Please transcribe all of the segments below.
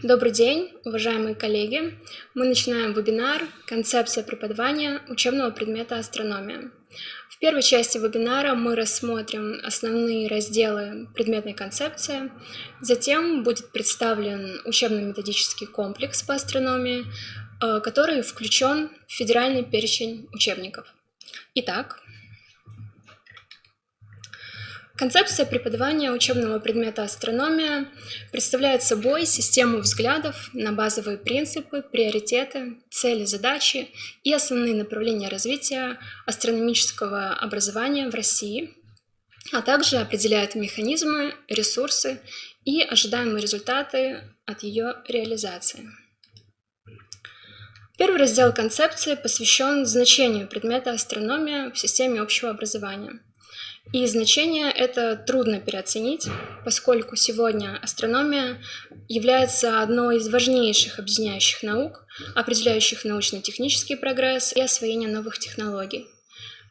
Добрый день, уважаемые коллеги! Мы начинаем вебинар «Концепция преподавания учебного предмета астрономия». В первой части вебинара мы рассмотрим основные разделы предметной концепции, затем будет представлен учебно-методический комплекс по астрономии, который включен в федеральный перечень учебников. Итак, концепция преподавания учебного предмета астрономия представляет собой систему взглядов на базовые принципы, приоритеты, цели, задачи и основные направления развития астрономического образования в России, а также определяет механизмы, ресурсы и ожидаемые результаты от ее реализации. Первый раздел концепции посвящен значению предмета астрономия в системе общего образования. И значение это трудно переоценить, поскольку сегодня астрономия является одной из важнейших объединяющих наук, определяющих научно-технический прогресс и освоение новых технологий.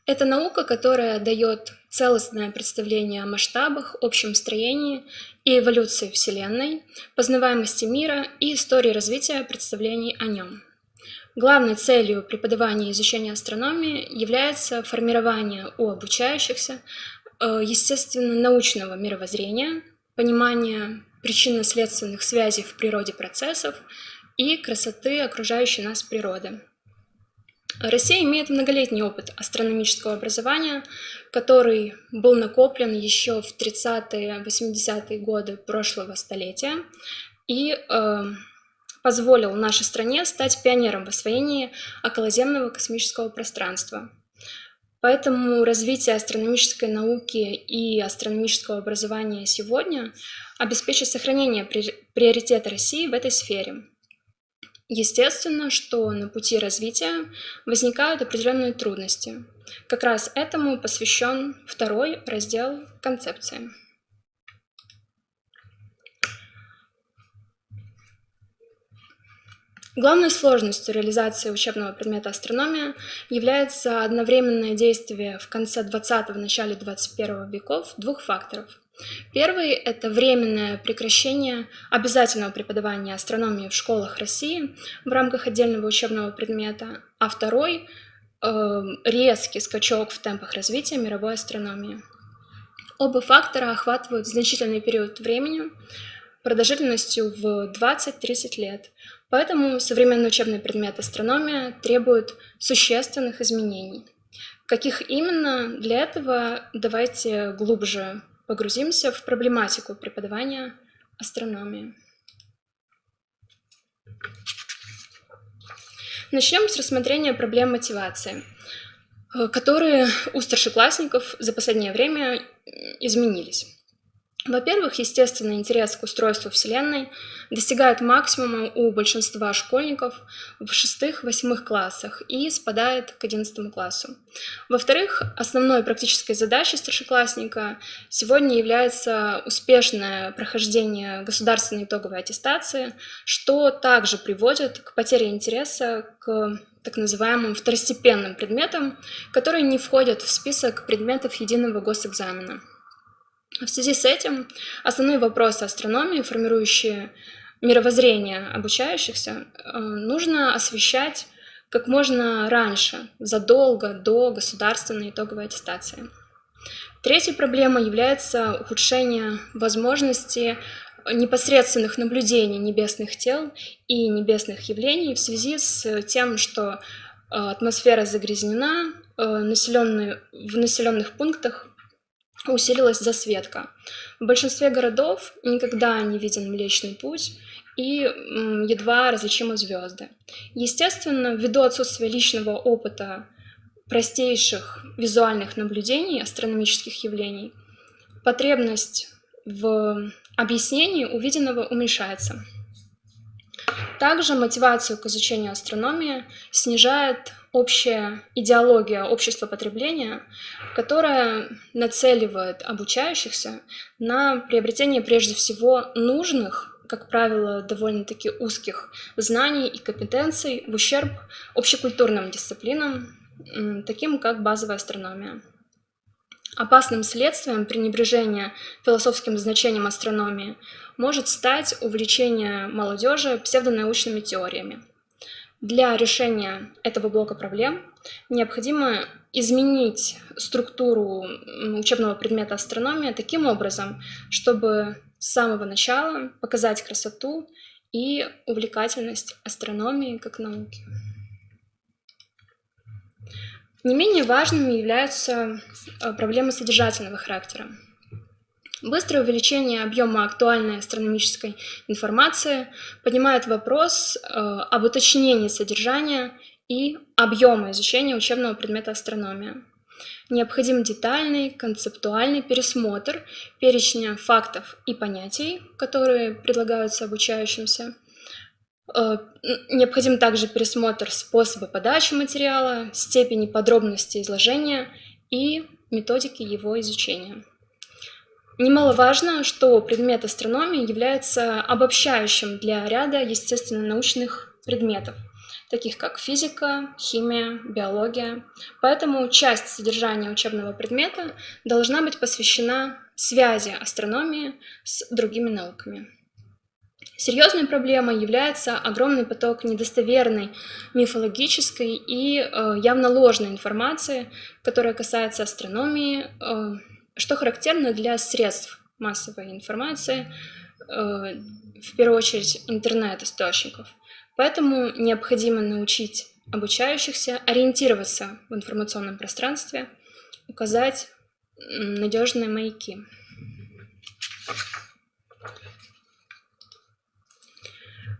Это наука, которая дает целостное представление о масштабах, общем строении и эволюции Вселенной, познаваемости мира и истории развития представлений о нем. Главной целью преподавания и изучения астрономии является формирование у обучающихся естественно-научного мировоззрения, понимание причинно-следственных связей в природе процессов и красоты окружающей нас природы. Россия имеет многолетний опыт астрономического образования, который был накоплен еще в 30-е, 80-е годы прошлого столетия и позволил нашей стране стать пионером в освоении околоземного космического пространства. Поэтому развитие астрономической науки и астрономического образования сегодня обеспечит сохранение приоритета России в этой сфере. Естественно, что на пути развития возникают определенные трудности. Как раз этому посвящен второй раздел концепции. Главной сложностью реализации учебного предмета астрономия является одновременное действие в конце 20-го, начале 21 веков двух факторов. Первый – это временное прекращение обязательного преподавания астрономии в школах России в рамках отдельного учебного предмета, а второй – резкий скачок в темпах развития мировой астрономии. Оба фактора охватывают значительный период времени, продолжительностью в 20-30 лет. Поэтому современный учебный предмет астрономия требует существенных изменений. Каких именно? Для этого давайте глубже погрузимся в проблематику преподавания астрономии. Начнем с рассмотрения проблем мотивации, которые у старшеклассников за последнее время изменились. Во-первых, естественный интерес к устройству Вселенной достигает максимума у большинства школьников в 6-8 классах и спадает к 11 классу. Во-вторых, основной практической задачей старшеклассника сегодня является успешное прохождение государственной итоговой аттестации, что также приводит к потере интереса к так называемым второстепенным предметам, которые не входят в список предметов единого госэкзамена. В связи с этим основные вопросы астрономии, формирующие мировоззрение обучающихся, нужно освещать как можно раньше, задолго до государственной итоговой аттестации. Третьей проблемой является ухудшение возможности непосредственных наблюдений небесных тел и небесных явлений в связи с тем, что атмосфера загрязнена, в населенных пунктах усилилась засветка. В большинстве городов никогда не виден Млечный Путь и едва различимы звезды. Естественно, ввиду отсутствия личного опыта простейших визуальных наблюдений астрономических явлений, потребность в объяснении увиденного уменьшается. Также мотивацию к изучению астрономии снижает общая идеология общества потребления, которая нацеливает обучающихся на приобретение прежде всего нужных, как правило, довольно-таки узких знаний и компетенций в ущерб общекультурным дисциплинам, таким как базовая астрономия. Опасным следствием пренебрежения философским значением астрономии может стать увлечение молодежи псевдонаучными теориями. Для решения этого блока проблем необходимо изменить структуру учебного предмета астрономия таким образом, чтобы с самого начала показать красоту и увлекательность астрономии как науки. Не менее важными являются проблемы содержательного характера. Быстрое увеличение объема актуальной астрономической информации поднимает вопрос об уточнении содержания и объема изучения учебного предмета астрономия. Необходим детальный концептуальный пересмотр перечня фактов и понятий, которые предлагаются обучающимся. Необходим также пересмотр способа подачи материала, степени подробности изложения и методики его изучения. Немаловажно, что предмет астрономии является обобщающим для ряда естественно-научных предметов, таких как физика, химия, биология. Поэтому часть содержания учебного предмета должна быть посвящена связи астрономии с другими науками. Серьезной проблемой является огромный поток недостоверной, мифологической и явно ложной информации, которая касается астрономии, что характерно для средств массовой информации, в первую очередь интернет-источников. Поэтому необходимо научить обучающихся ориентироваться в информационном пространстве, указать надежные маяки.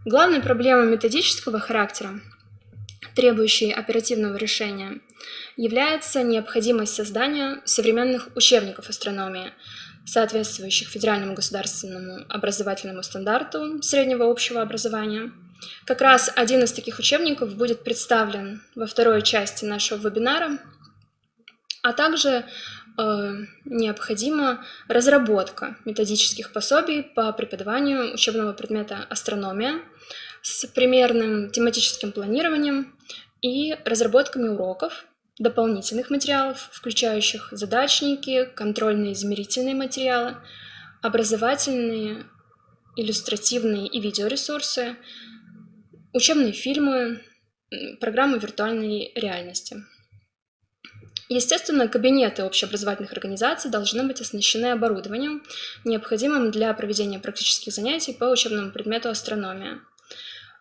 Главной проблемой методического характера, требующей оперативного решения, является необходимость создания современных учебников астрономии, соответствующих федеральному государственному образовательному стандарту среднего общего образования. Как раз один из таких учебников будет представлен во второй части нашего вебинара, а также необходима разработка методических пособий по преподаванию учебного предмета астрономия с примерным тематическим планированием и разработками уроков, дополнительных материалов, включающих задачники, контрольные измерительные материалы, образовательные, иллюстративные и видеоресурсы, учебные фильмы, программы виртуальной реальности. Естественно, кабинеты общеобразовательных организаций должны быть оснащены оборудованием, необходимым для проведения практических занятий по учебному предмету астрономия.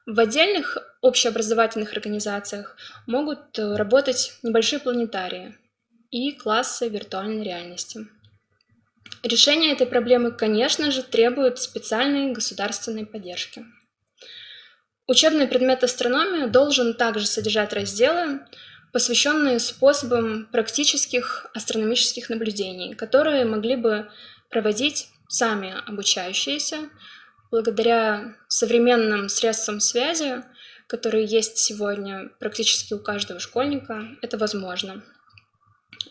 В отдельных общеобразовательных организациях могут работать небольшие планетарии и классы виртуальной реальности. Решение этой проблемы, конечно же, требует специальной государственной поддержки. Учебный предмет астрономия должен также содержать разделы, посвященные способам практических астрономических наблюдений, которые могли бы проводить сами обучающиеся благодаря современным средствам связи, которые есть сегодня практически у каждого школьника. Это возможно.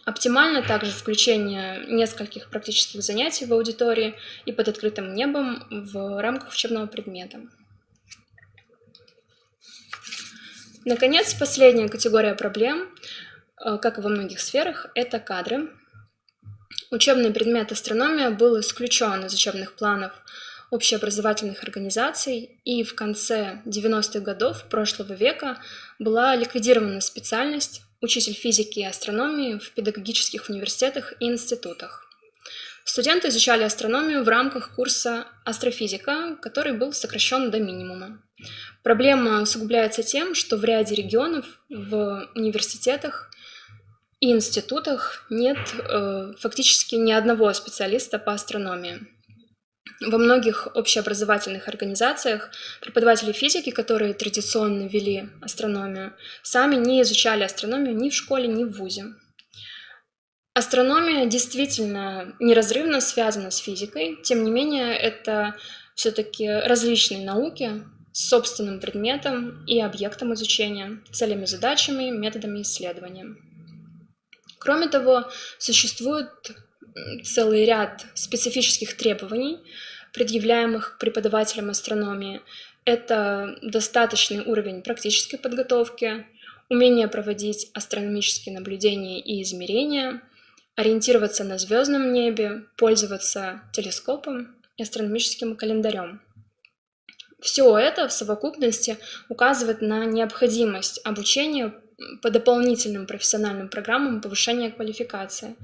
Оптимально также включение нескольких практических занятий в аудитории и под открытым небом в рамках учебного предмета. Наконец, последняя категория проблем, как и во многих сферах, это кадры. Учебный предмет астрономия был исключен из учебных планов общеобразовательных организаций, и в конце 90-х годов прошлого века была ликвидирована специальность учитель физики и астрономии в педагогических университетах и институтах. Студенты изучали астрономию в рамках курса астрофизика, который был сокращен до минимума. Проблема усугубляется тем, что в ряде регионов в университетах и институтах нет фактически ни одного специалиста по астрономии. Во многих общеобразовательных организациях преподаватели физики, которые традиционно вели астрономию, сами не изучали астрономию ни в школе, ни в вузе. Астрономия действительно неразрывно связана с физикой, тем не менее это все-таки различные науки с собственным предметом и объектом изучения, целями, задачами, методами исследования. Кроме того, существует целый ряд специфических требований, предъявляемых к преподавателям астрономии. Это достаточный уровень практической подготовки, умение проводить астрономические наблюдения и измерения, ориентироваться на звездном небе, пользоваться телескопом и астрономическим календарем. Все это в совокупности указывает на необходимость обучения по дополнительным профессиональным программам повышения квалификации,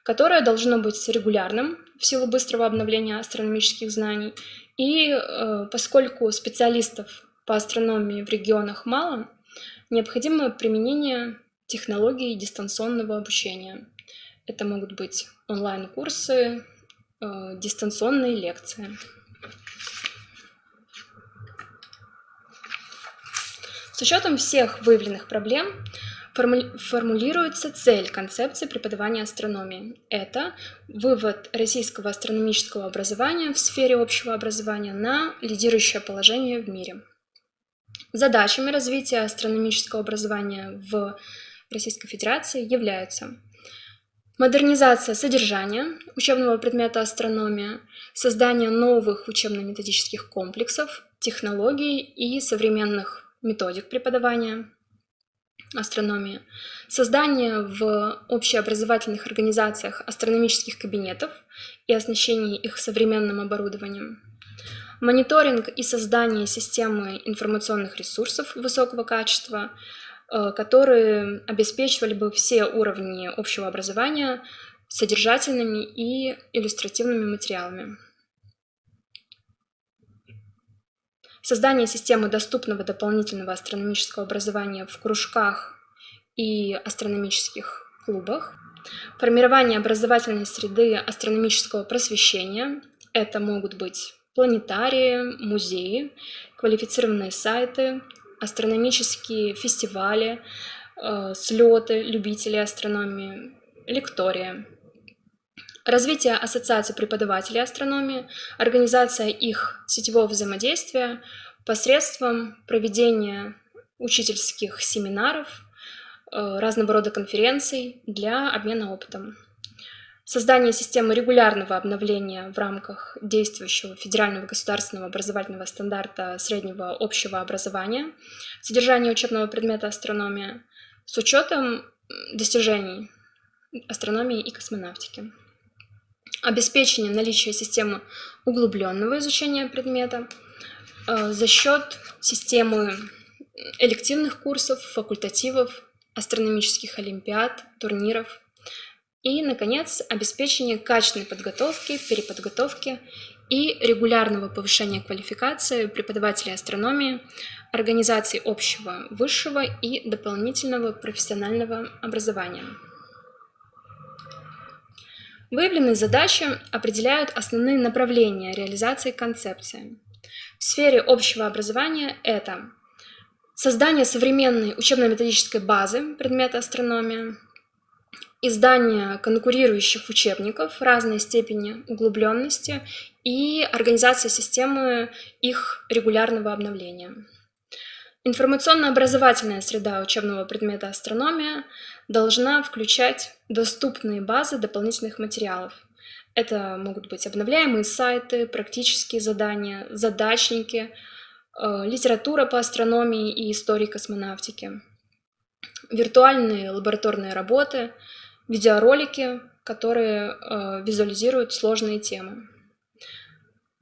которое должно быть регулярным в силу быстрого обновления астрономических знаний. И поскольку специалистов по астрономии в регионах мало, необходимо применение технологий дистанционного обучения. Это могут быть онлайн-курсы, дистанционные лекции. С учетом всех выявленных проблем формулируется цель концепции преподавания астрономии. Это вывод российского астрономического образования в сфере общего образования на лидирующее положение в мире. Задачами развития астрономического образования в Российской Федерации являются модернизация содержания учебного предмета астрономия, создание новых учебно-методических комплексов, технологий и современных методик преподавания астрономии, создание в общеобразовательных организациях астрономических кабинетов и оснащение их современным оборудованием, мониторинг и создание системы информационных ресурсов высокого качества, которые обеспечивали бы все уровни общего образования содержательными и иллюстративными материалами. Создание системы доступного дополнительного астрономического образования в кружках и астрономических клубах, формирование образовательной среды астрономического просвещения. Это могут быть планетарии, музеи, квалифицированные сайты, астрономические фестивали, слеты любителей астрономии, лектория. Развитие ассоциаций преподавателей астрономии, организация их сетевого взаимодействия посредством проведения учительских семинаров, разного рода конференций для обмена опытом. Создание системы регулярного обновления в рамках действующего федерального государственного образовательного стандарта среднего общего образования, содержание учебного предмета астрономия с учетом достижений астрономии и космонавтики. Обеспечение наличия системы углубленного изучения предмета за счет системы элективных курсов, факультативов, астрономических олимпиад, турниров. И, наконец, обеспечение качественной подготовки, переподготовки и регулярного повышения квалификации преподавателей астрономии, организаций общего, высшего и дополнительного профессионального образования. Выявленные задачи определяют основные направления реализации концепции. В сфере общего образования это создание современной учебно-методической базы предмета астрономия, издание конкурирующих учебников разной степени углубленности и организация системы их регулярного обновления. Информационно-образовательная среда учебного предмета астрономия должна включать доступные базы дополнительных материалов. Это могут быть обновляемые сайты, практические задания, задачники, литература по астрономии и истории космонавтики, виртуальные лабораторные работы, видеоролики, которые визуализируют сложные темы.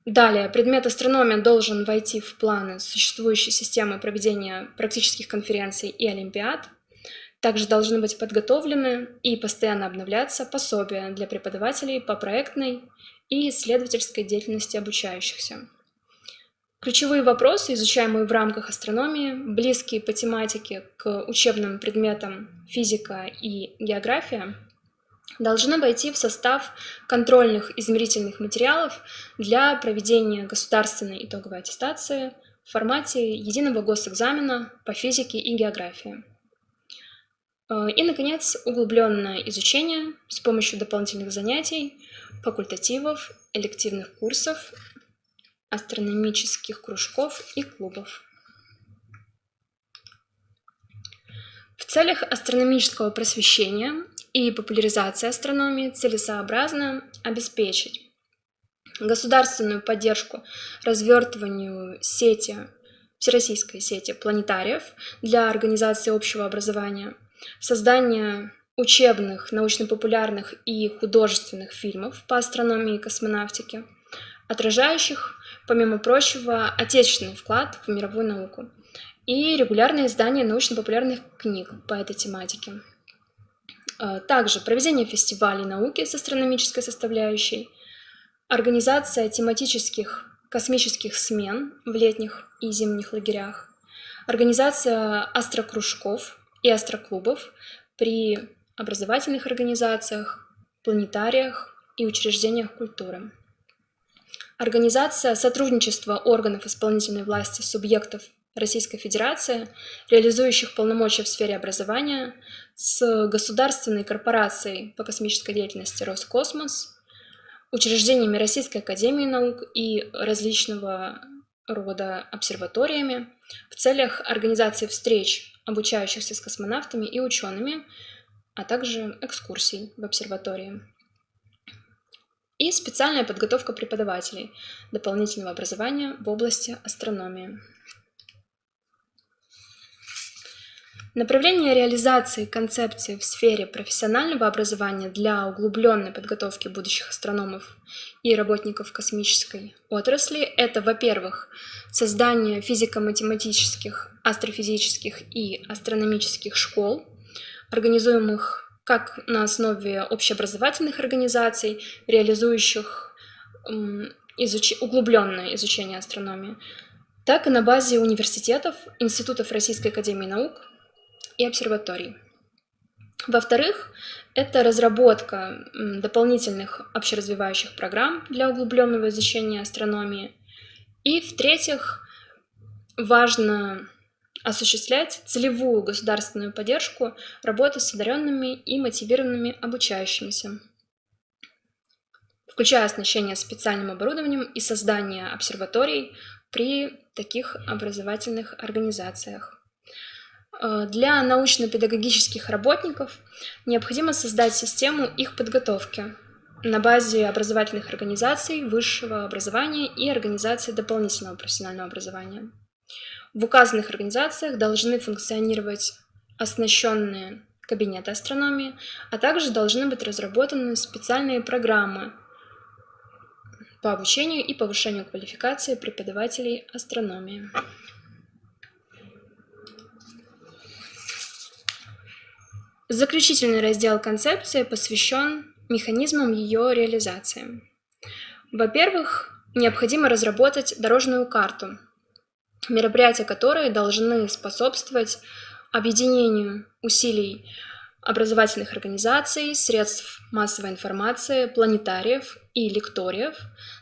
Далее, предмет астрономия должен войти в планы существующей системы проведения практических конференций и олимпиад. Также должны быть подготовлены и постоянно обновляться пособия для преподавателей по проектной и исследовательской деятельности обучающихся. Ключевые вопросы, изучаемые в рамках астрономии, близкие по тематике к учебным предметам физика и география, должны войти в состав контрольных измерительных материалов для проведения государственной итоговой аттестации в формате единого госэкзамена по физике и географии. И, наконец, углубленное изучение с помощью дополнительных занятий, факультативов, элективных курсов, астрономических кружков и клубов. В целях астрономического просвещения и популяризации астрономии целесообразно обеспечить государственную поддержку развертыванию всероссийской сети планетариев для организации общего образования, создание учебных, научно-популярных и художественных фильмов по астрономии и космонавтике, отражающих, помимо прочего, отечественный вклад в мировую науку, и регулярное издание научно-популярных книг по этой тематике. Также проведение фестивалей науки с астрономической составляющей, организация тематических космических смен в летних и зимних лагерях, организация астрокружков и астроклубов при образовательных организациях, планетариях и учреждениях культуры, организация сотрудничества органов исполнительной власти субъектов Российской Федерации, реализующих полномочия в сфере образования, с Государственной корпорацией по космической деятельности «Роскосмос», учреждениями Российской академии наук и различного рода обсерваториями в целях организации встреч обучающихся с космонавтами и учеными, а также экскурсий в обсерватории. И специальная подготовка преподавателей дополнительного образования в области астрономии. Направление реализации концепции в сфере профессионального образования для углубленной подготовки будущих астрономов и работников космической отрасли – это, во-первых, создание физико-математических, астрофизических и астрономических школ, организуемых как на основе общеобразовательных организаций, реализующих углубленное изучение астрономии, так и на базе университетов, институтов Российской академии наук и обсерваторий. Во-вторых, это разработка дополнительных общеразвивающих программ для углубленного изучения астрономии. И, в-третьих, важно осуществлять целевую государственную поддержку работы с одаренными и мотивированными обучающимися, включая оснащение специальным оборудованием и создание обсерваторий при таких образовательных организациях. Для научно-педагогических работников необходимо создать систему их подготовки на базе образовательных организаций высшего образования и организаций дополнительного профессионального образования. В указанных организациях должны функционировать оснащенные кабинеты астрономии, а также должны быть разработаны специальные программы по обучению и повышению квалификации преподавателей астрономии. Заключительный раздел концепции посвящен механизмам ее реализации. Во-первых, необходимо разработать дорожную карту, мероприятия которой должны способствовать объединению усилий образовательных организаций, средств массовой информации, планетариев и лекториев,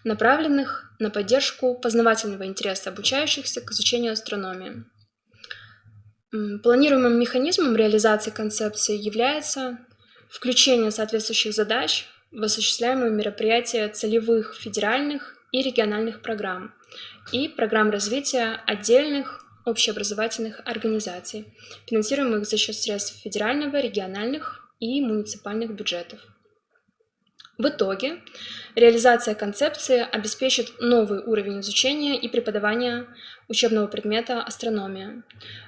направленных на поддержку познавательного интереса обучающихся к изучению астрономии. Планируемым механизмом реализации концепции является включение соответствующих задач в осуществляемые мероприятия целевых федеральных и региональных программ и программ развития отдельных общеобразовательных организаций, финансируемых за счет средств федерального, региональных и муниципальных бюджетов. В итоге реализация концепции обеспечит новый уровень изучения и преподавания учебного предмета астрономия.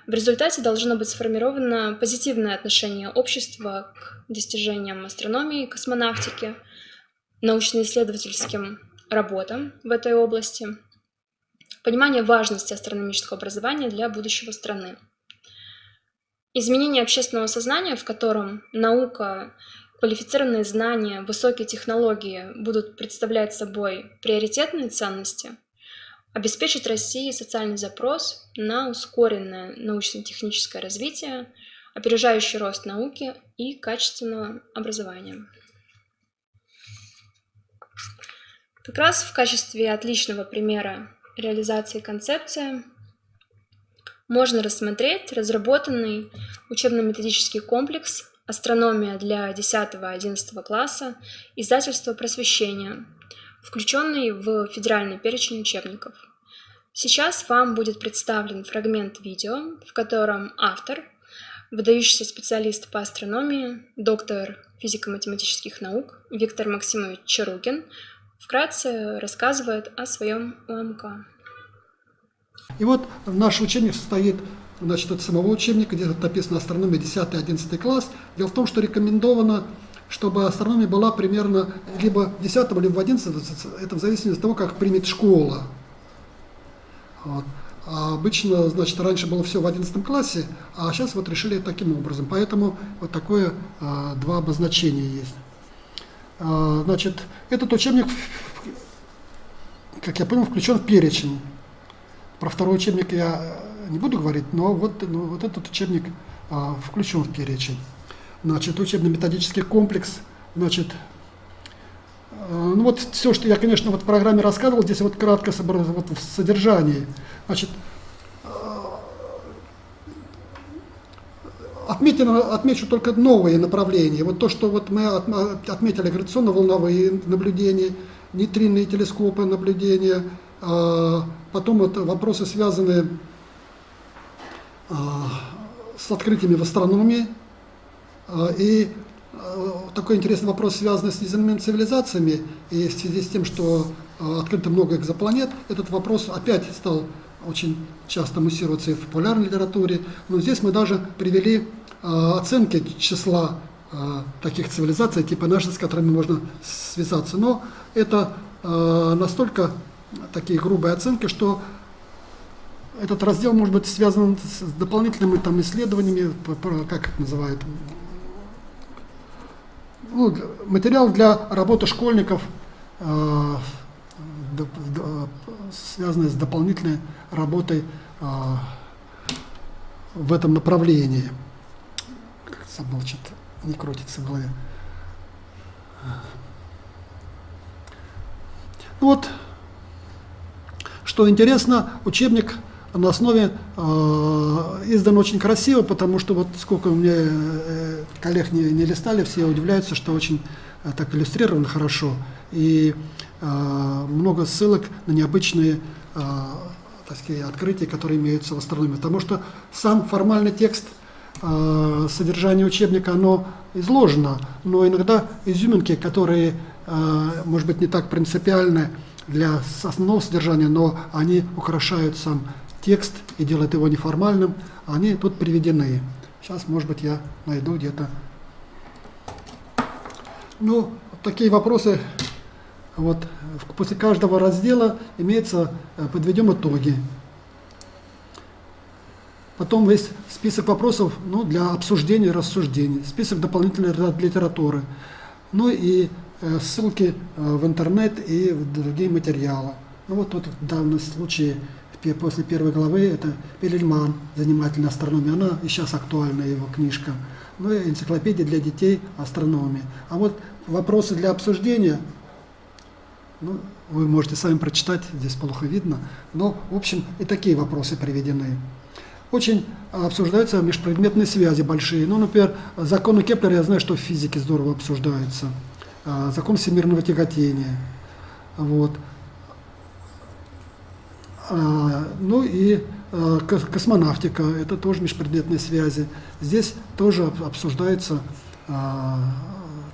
В результате должно быть сформировано позитивное отношение общества к достижениям астрономии, космонавтики, научно-исследовательским работам в этой области, понимание важности астрономического образования для будущего страны. Изменение общественного сознания, в котором наука, квалифицированные знания, высокие технологии будут представлять собой приоритетные ценности, обеспечит России социальный запрос на ускоренное научно-техническое развитие, опережающий рост науки и качественного образования. Как раз в качестве отличного примера реализации концепции можно рассмотреть разработанный учебно-методический комплекс «Астрономия для 10-11 класса» издательства «Просвещение», включенный в федеральный перечень учебников. Сейчас вам будет представлен фрагмент видео, в котором автор, выдающийся специалист по астрономии, доктор физико-математических наук Виктор Максимович Чаругин, вкратце рассказывает о своем УМК. И вот наш учебник состоит значит, от самого учебника, где написано «Астрономия 10-11 класс». Дело в том, что рекомендовано, чтобы астрономия была примерно либо в 10, либо в 11, это в зависимости от того, как примет школа. Вот. А обычно, значит, раньше было все в 11 классе, а сейчас вот решили таким образом. Поэтому вот такое два обозначения есть. Значит, этот учебник, как я понял, включен в перечень. Про второй учебник я не буду говорить, но вот этот учебник включен в перечень. Значит, учебно-методический комплекс, значит, ну вот все, что я, конечно, вот в программе рассказывал, здесь вот кратко вот в содержании. Значит, отмечу только новые направления. Вот то, что вот мы отметили, гравитационно-волновые наблюдения, нейтринные телескопы наблюдения, потом вот вопросы, связанные с открытиями в астрономии, и такой интересный вопрос, связанный с неземными цивилизациями, и в связи с тем, что открыто много экзопланет, этот вопрос опять стал очень часто муссироваться и в популярной литературе. Но здесь мы даже привели оценки числа таких цивилизаций, типа нашей, с которыми можно связаться. Но это настолько такие грубые оценки, что этот раздел может быть связан с дополнительными там исследованиями, как это называют, ну, материал для работы школьников, связанный с дополнительной работой в этом направлении. Забыл, что-то не крутится в голове. Вот, что интересно, учебник на основе издан очень красиво, потому что вот сколько у меня коллег не листали, все удивляются, что очень так иллюстрировано хорошо. И много ссылок на необычные так сказать, открытия, которые имеются в астрономии. Потому что сам формальный текст содержания учебника, оно изложено, но иногда изюминки, которые, может быть, не так принципиальны для основного содержания, но они украшают сам текст и делают его неформальным, они тут приведены. Сейчас, может быть, я найду где-то. Ну, такие вопросы. Вот после каждого раздела подведем итоги. Потом есть список вопросов, ну, для обсуждения и рассуждений, список дополнительной литературы, ну и ссылки в интернет и в другие материалы. Ну вот тут в данном случае после первой главы это Перельман, занимательная астрономия, она и сейчас актуальна, его книжка. Ну и энциклопедия для детей астрономии. А вот вопросы для обсуждения, ну, вы можете сами прочитать, здесь плохо видно, но в общем и такие вопросы приведены. Очень обсуждаются межпредметные связи большие. Ну, например, законы Кеплера, я знаю, что в физике здорово обсуждаются. Закон всемирного тяготения. Вот. Ну и космонавтика, это тоже межпредметные связи. Здесь тоже обсуждается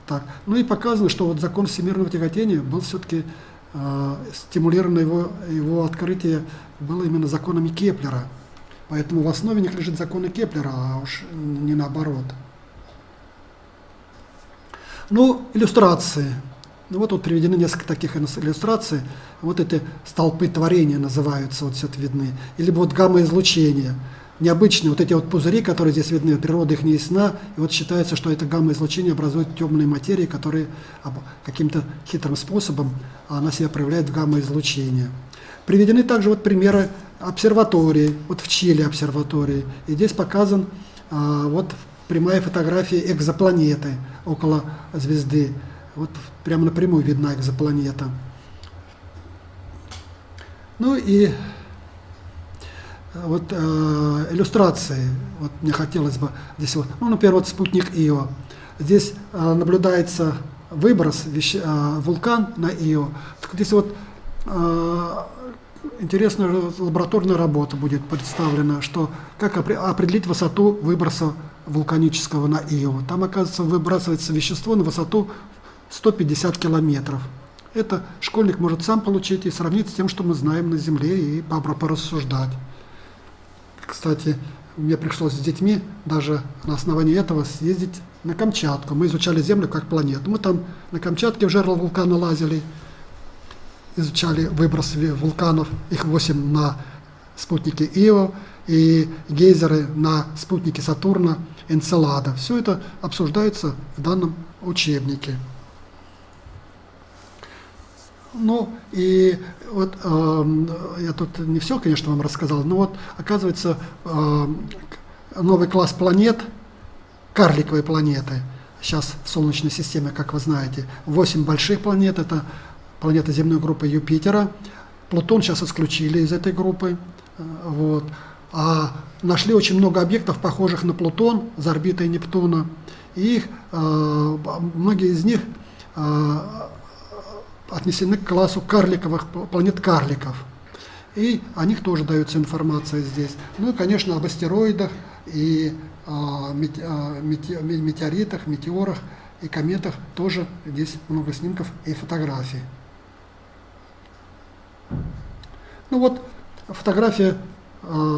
так. Ну и показано, что вот закон всемирного тяготения был все-таки стимулировано его открытие было именно законами Кеплера. Поэтому в основе них лежит законы Кеплера, а уж не наоборот. Ну, иллюстрации. Ну вот тут приведены несколько таких иллюстраций. Вот эти столпы творения называются, вот все это видны. Или вот гамма-излучение. Необычные вот эти вот пузыри, которые здесь видны, природа их не ясна. И вот считается, что это гамма-излучение образует темные материи, которые каким-то хитрым способом она себя проявляет в гамма-излучение. Приведены также вот примеры обсерватории, вот в Чили обсерватории. И здесь показан вот прямая фотография экзопланеты около звезды. Вот прямо напрямую видна экзопланета. Ну и вот иллюстрации. Вот мне хотелось бы здесь вот, ну, например, вот спутник Ио. Здесь наблюдается выброс вулкан на Ио. Здесь вот интересная лабораторная работа будет представлена, что как определить высоту выброса вулканического на Ио. Там, оказывается, выбрасывается вещество на высоту 150 километров. Это школьник может сам получить и сравнить с тем, что мы знаем на Земле, и порассуждать. Кстати, мне пришлось с детьми даже на основании этого съездить на Камчатку. Мы изучали Землю как планету. Мы там на Камчатке в жерло вулкана лазили, изучали выброс вулканов, их 8 на спутнике Ио и гейзеры на спутнике Сатурна, Энцелада. Все это обсуждается в данном учебнике. Ну и вот я тут не все, конечно, вам рассказал, но вот оказывается новый класс планет, карликовые планеты, сейчас в Солнечной системе, как вы знаете, 8 больших планет, это планеты земной группы Юпитера, Плутон сейчас исключили из этой группы, вот. А нашли очень много объектов, похожих на Плутон, за орбитой Нептуна, и их, многие из них отнесены к классу карликовых планет карликов. И о них тоже дается информация здесь. Ну и, конечно, об астероидах и метеоритах, метеорах и кометах тоже здесь много снимков и фотографий. Ну вот фотография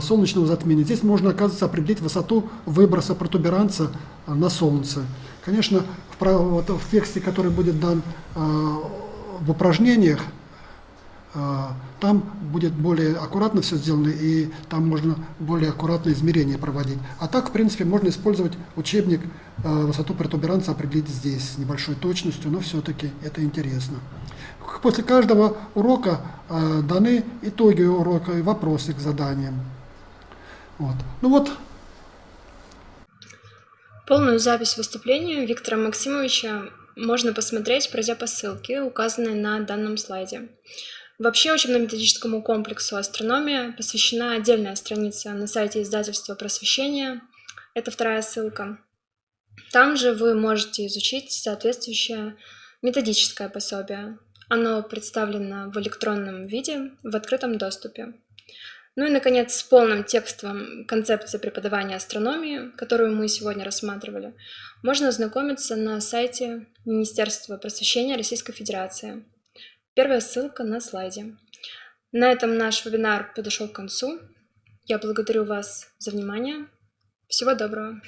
солнечного затмения. Здесь можно, оказывается, определить высоту выброса протуберанца на Солнце. Конечно, в тексте, который будет дан в упражнениях, там будет более аккуратно все сделано, и там можно более аккуратные измерения проводить. А так, в принципе, можно использовать учебник, высоту протуберанца определить здесь с небольшой точностью, но все-таки это интересно. После каждого урока даны итоги урока и вопросы к заданиям. Вот. Ну вот. Полную запись выступления Виктора Максимовича можно посмотреть, пройдя по ссылке, указанной на данном слайде. Вообще учебно-методическому комплексу «Астрономия» посвящена отдельная страница на сайте издательства «Просвещение». Это 2-я ссылка. Там же вы можете изучить соответствующее методическое пособие. Оно представлено в электронном виде в открытом доступе. Ну и, наконец, с полным текстом концепции преподавания астрономии, которую мы сегодня рассматривали, можно ознакомиться на сайте Министерства просвещения Российской Федерации. 1-я ссылка на слайде. На этом наш вебинар подошел к концу. Я благодарю вас за внимание. Всего доброго.